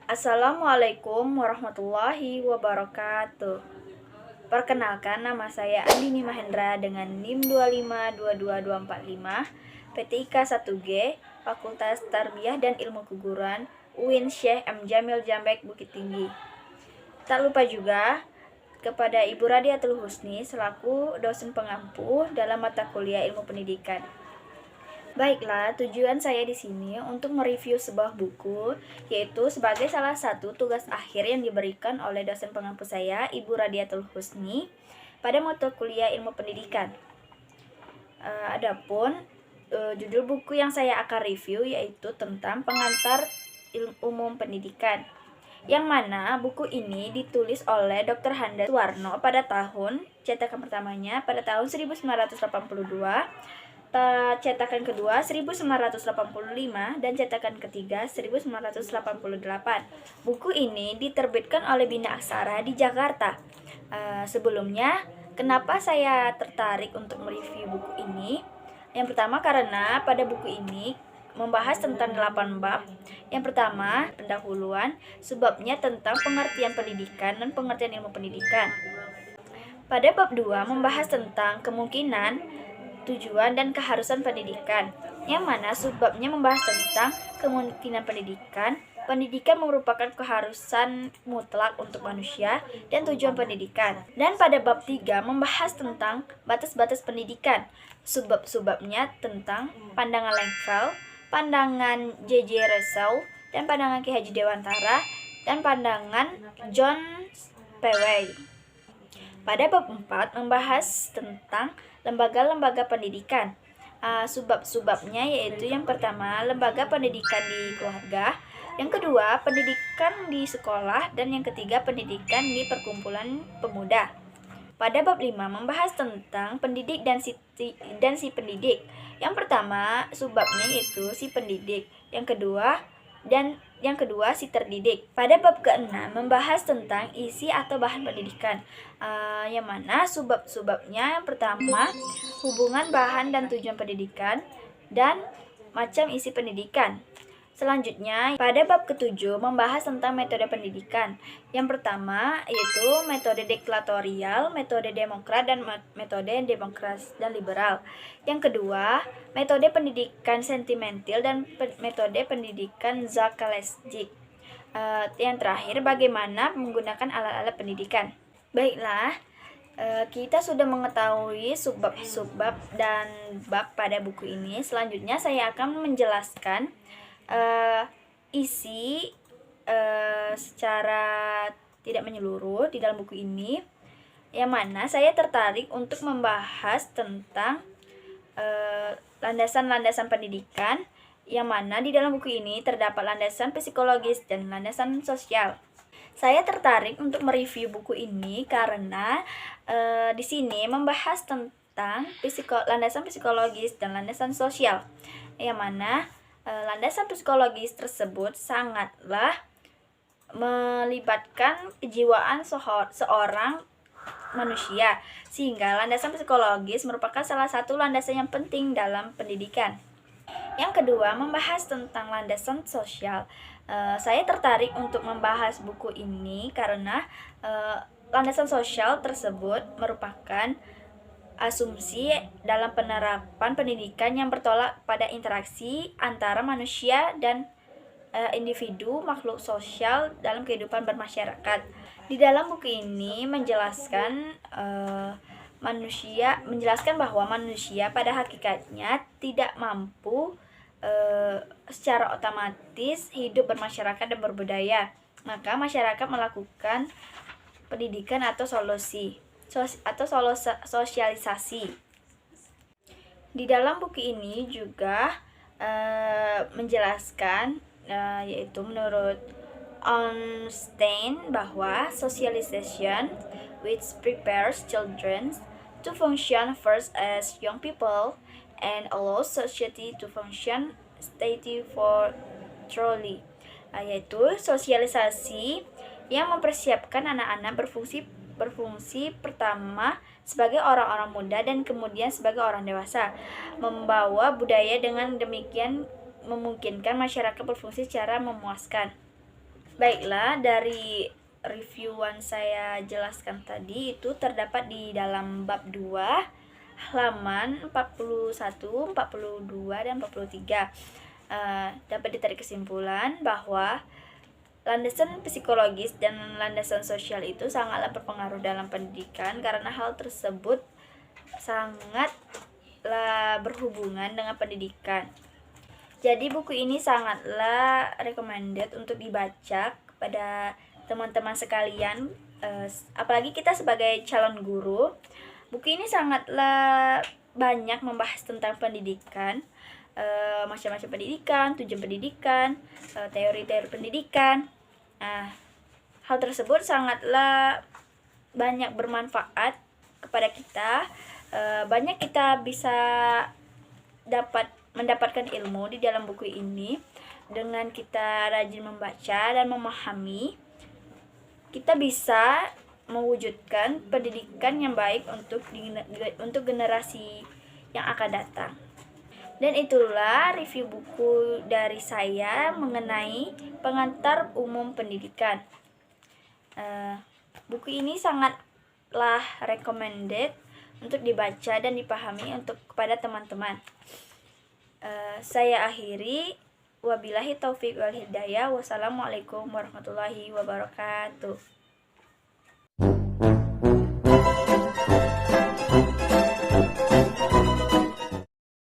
Assalamualaikum warahmatullahi wabarakatuh. Perkenalkan, nama saya Andini Mahendra dengan NIM 2522245, PTIK 1G, Fakultas Tarbiyah dan Ilmu Keguruan, UIN Syekh M. Jamil Jambek, Bukit Tinggi. Tak lupa juga kepada Ibu Radiatul Husni selaku dosen pengampu dalam mata kuliah Ilmu Pendidikan. Baiklah, tujuan saya di sini untuk mereview sebuah buku, yaitu sebagai salah satu tugas akhir yang diberikan oleh dosen pengampu saya, Ibu Radiatul Husni, pada mata kuliah Ilmu Pendidikan. Adapun judul buku yang saya akan review yaitu tentang Pengantar Ilmu Umum Pendidikan, yang mana buku ini ditulis oleh Dr. Handa Suwarno pada tahun cetakan pertamanya pada tahun 1982, cetakan kedua 1985, dan cetakan ketiga 1988. Buku ini diterbitkan oleh Bina Aksara di Jakarta. Sebelumnya, kenapa saya tertarik untuk mereview buku ini? Yang pertama karena pada buku ini membahas tentang 8 bab. Yang pertama, pendahuluan, subbabnya tentang pengertian pendidikan dan pengertian ilmu pendidikan. Pada bab 2 membahas tentang kemungkinan, tujuan dan keharusan pendidikan, yang mana subbabnya membahas tentang kemungkinan pendidikan. Pendidikan merupakan keharusan mutlak untuk manusia dan tujuan pendidikan. Dan pada bab 3 membahas tentang batas-batas pendidikan. Subbab-subbabnya tentang pandangan Langfeld, pandangan J.J. Russell, dan pandangan Ki Haji Dewantara, dan pandangan John Peway. Pada bab 4 membahas tentang lembaga-lembaga pendidikan. Subbab-subbabnya yaitu yang pertama, lembaga pendidikan di keluarga, yang kedua, pendidikan di sekolah, dan yang ketiga, pendidikan di perkumpulan pemuda. Pada bab 5 membahas tentang pendidik dan si pendidik. Yang pertama, subbabnya yaitu si pendidik, yang kedua si terdidik. Pada bab ke-6 membahas tentang isi atau bahan pendidikan, yang mana subbab-subbabnya yang pertama, hubungan bahan dan tujuan pendidikan, dan macam isi pendidikan. Selanjutnya, pada bab ke-7 membahas tentang metode pendidikan. Yang pertama yaitu metode deklatorial, metode demokrat, dan metode demokrasi dan liberal. Yang kedua, metode pendidikan sentimental dan metode pendidikan Zakaleski. Yang terakhir, bagaimana menggunakan alat-alat pendidikan. Baiklah, kita sudah mengetahui subbab dan bab pada buku ini. Selanjutnya saya akan menjelaskan isi secara tidak menyeluruh di dalam buku ini, yang mana saya tertarik untuk membahas tentang landasan-landasan pendidikan, yang mana di dalam buku ini terdapat landasan psikologis dan landasan sosial. Saya tertarik untuk mereview buku ini karena di sini membahas tentang landasan psikologis dan landasan sosial, yang mana landasan psikologis tersebut sangatlah melibatkan kejiwaan seorang manusia, sehingga landasan psikologis merupakan salah satu landasan yang penting dalam pendidikan. Yang kedua, membahas tentang landasan sosial. Saya tertarik untuk membahas buku ini karena landasan sosial tersebut merupakan asumsi dalam penerapan pendidikan yang bertolak pada interaksi antara manusia dan individu makhluk sosial dalam kehidupan bermasyarakat. Di dalam buku ini menjelaskan bahwa manusia pada hakikatnya tidak mampu secara otomatis hidup bermasyarakat dan berbudaya. Maka masyarakat melakukan pendidikan atau sosialisasi. Di dalam buku ini juga menjelaskan yaitu menurut Ornstein bahwa socialization which prepares children to function first as young people and allows society to function steady for truly, yaitu sosialisasi yang mempersiapkan anak-anak berfungsi pertama sebagai orang-orang muda dan kemudian sebagai orang dewasa, membawa budaya dengan demikian memungkinkan masyarakat berfungsi secara memuaskan. Baiklah, dari reviewan saya jelaskan tadi itu terdapat di dalam bab 2 halaman 41, 42 dan 43. Dapat ditarik kesimpulan bahwa landasan psikologis dan landasan sosial itu sangatlah berpengaruh dalam pendidikan karena hal tersebut sangatlah berhubungan dengan pendidikan. Jadi buku ini sangatlah recommended untuk dibaca kepada teman-teman sekalian, apalagi kita sebagai calon guru. Buku ini sangatlah banyak membahas tentang pendidikan, macam-macam pendidikan, tujuan pendidikan, teori-teori pendidikan. Hal tersebut sangatlah banyak bermanfaat kepada kita. Banyak kita bisa mendapatkan ilmu di dalam buku ini. Dengan kita rajin membaca dan memahami, kita bisa mewujudkan pendidikan yang baik untuk generasi yang akan datang. Dan itulah review buku dari saya mengenai pengantar umum pendidikan. Buku ini sangatlah recommended untuk dibaca dan dipahami kepada teman-teman. Saya akhiri, wabillahi taufik wal hidayah. Wassalamualaikum warahmatullahi wabarakatuh.